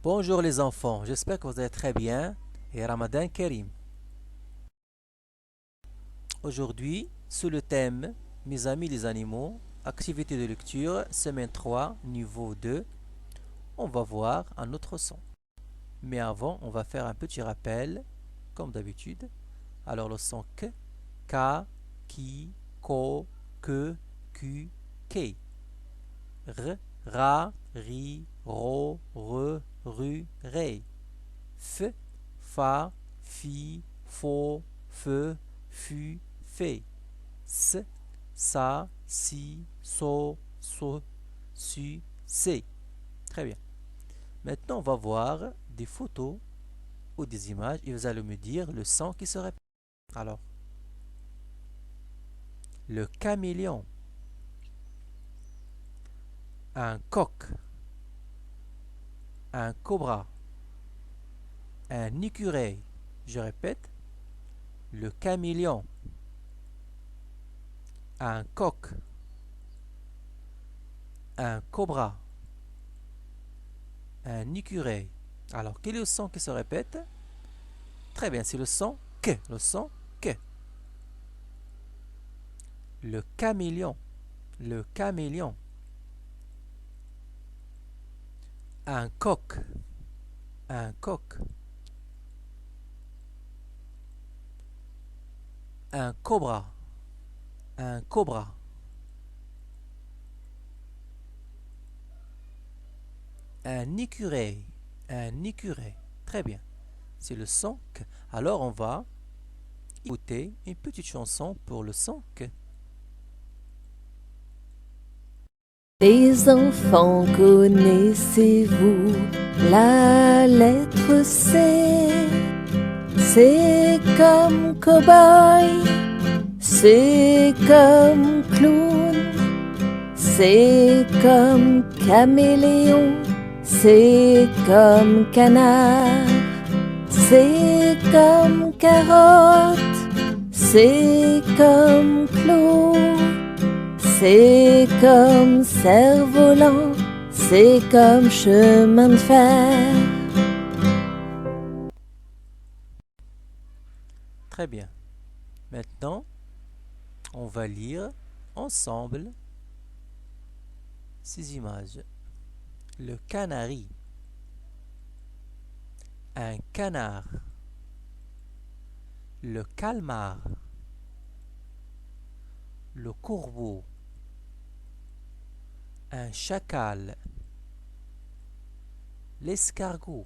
Bonjour les enfants, j'espère que vous allez très bien et Ramadan Karim. Aujourd'hui, sous le thème Mes amis les animaux, activité de lecture, semaine 3, niveau 2, on va voir un autre son. Mais avant, on va faire un petit rappel, comme d'habitude. Alors le son K, ki, ko, que, ku, ke. R, ra, ri, ro, re, ru, ré. F, fa, fi, fo, fe, fu, fe. S, sa, si, so, su, se. Très bien. Maintenant, on va voir des photos ou des images et vous allez me dire le son qui se répète. Alors, le caméléon, un coq, un cobra, un écureuil. Je répète, le caméléon, un coq, un cobra, un écureuil. Alors, quel est le son qui se répète? Très bien, c'est le son que. Le son que. Le caméléon. Le caméléon. Un coq. Un coq. Un cobra. Un cobra. Un écureuil. Un écureuil. Très bien. C'est le son que. Alors on va écouter une petite chanson pour le son que. Les enfants, connaissez-vous la lettre C? C'est comme cow-boy, c'est comme clown, c'est comme caméléon, c'est comme canard, c'est comme carotte, c'est comme clou. C'est comme cerf-volant, c'est comme chemin de fer. Très bien. Maintenant, on va lire ensemble ces images. Le canari. Un canard. Le calmar. Le corbeau. Un chacal. L'escargot.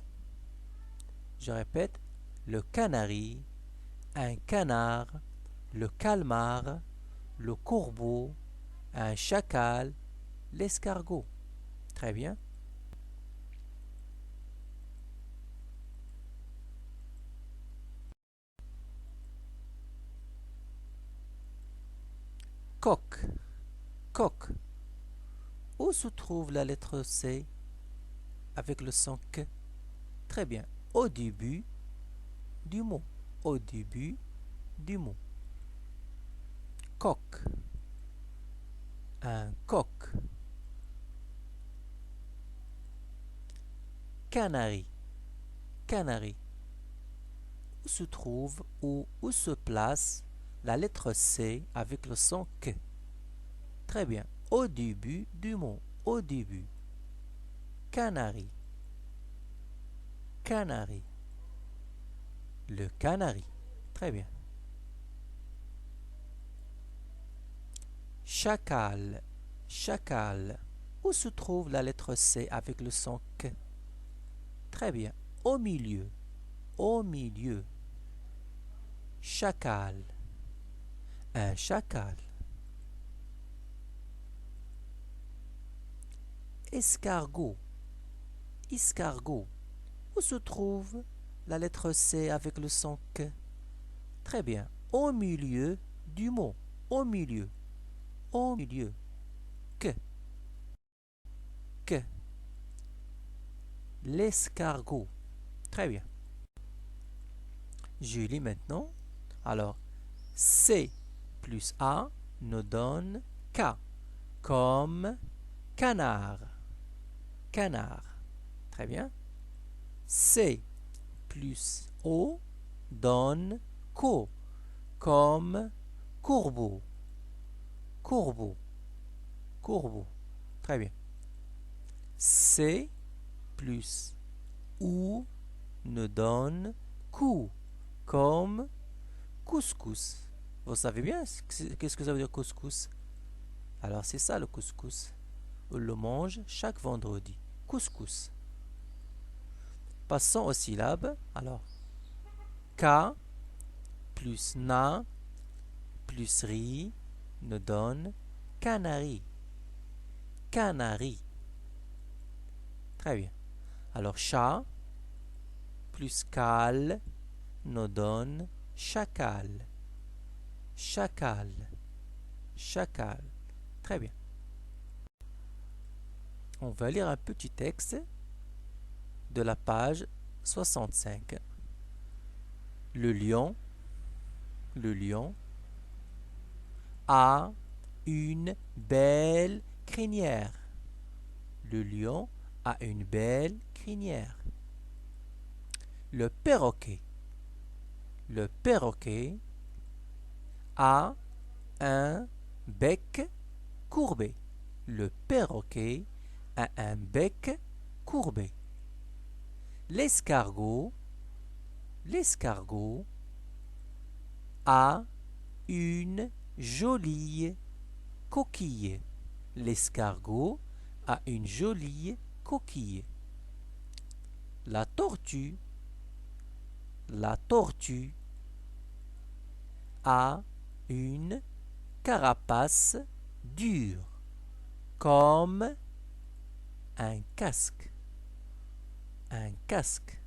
Je répète, le canari, un canard, le calmar, le corbeau, un chacal, l'escargot. Très bien. Coq. Coq. Où se trouve la lettre C avec le son que? Très bien. Au début du mot. Au début du mot. Coq. Un coq. Canari. Canari. Où se trouve ou où se place la lettre C avec le son que? Très bien. Au début du mot. Au début. Canari. Canari. Le canari. Très bien. Chacal. Chacal. Où se trouve la lettre C avec le son que? Très bien. Au milieu. Au milieu. Chacal. Un chacal. Escargot. Escargot. Où se trouve la lettre C avec le son que? Très bien. Au milieu du mot. Au milieu. Au milieu. Que. Que. L'escargot. Très bien. Je lis maintenant. Alors, C plus A nous donne K, comme canard. Canard. Très bien. C plus O donne co, comme courbeau. Courbeau. Courbeau. Très bien. C plus OU ne donne cou, comme couscous. Vous savez bien qu'est-ce que ça veut dire couscous? Alors c'est ça le couscous. On le mange chaque vendredi. Couscous. Passons aux syllabes. Alors, K plus na plus ri ne donne canari. Canari. Très bien. Alors, chat plus cal nous donne chacal. Chacal. Chacal. Très bien. On va lire un petit texte de la page 65. Le lion a une belle crinière. Le lion a une belle crinière. Le perroquet a un bec courbé. Le perroquet a un bec courbé. L'escargot a une jolie coquille. L'escargot a une jolie coquille. La tortue a une carapace dure, comme un casque. Un casque.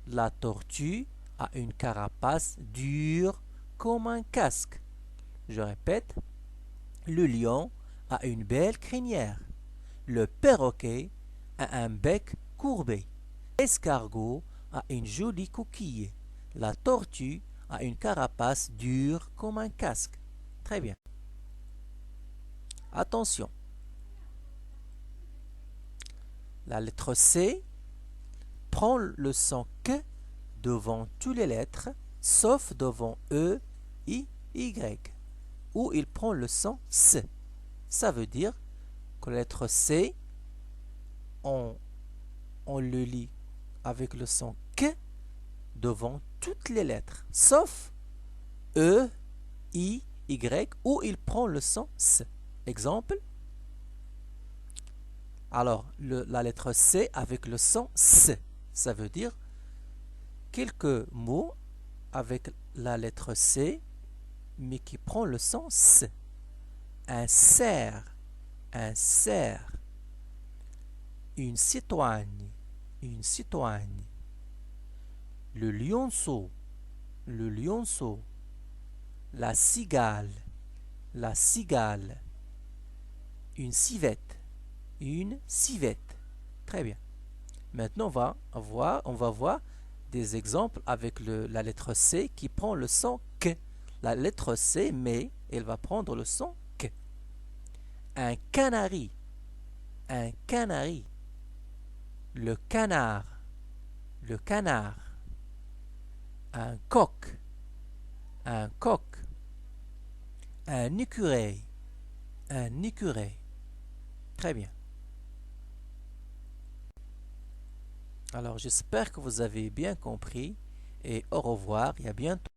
La tortue a une carapace dure comme un casque. Je répète, le lion a une belle crinière. Le perroquet a un bec courbé. L'escargot a une jolie coquille. La tortue a une carapace dure comme un casque. Très bien. Attention. La lettre C prend le son Q devant toutes les lettres, sauf devant E, I, Y, où il prend le son S. Ça veut dire que la lettre C, on le lit avec le son Q devant toutes les lettres, sauf E, I, Y, où il prend le son S. Exemple. Alors, la lettre C avec le son S, ça veut dire quelques mots avec la lettre C, mais qui prend le son S. Un cerf, une citoyenne, le lionceau, la cigale, une civette, Très bien. Maintenant, on va voir des exemples avec la lettre C qui prend le son K. La lettre C, mais elle va prendre le son K. Un canari. Le canard. Un coq. Un écureuil. Très bien. Alors, j'espère que vous avez bien compris et au revoir et à bientôt.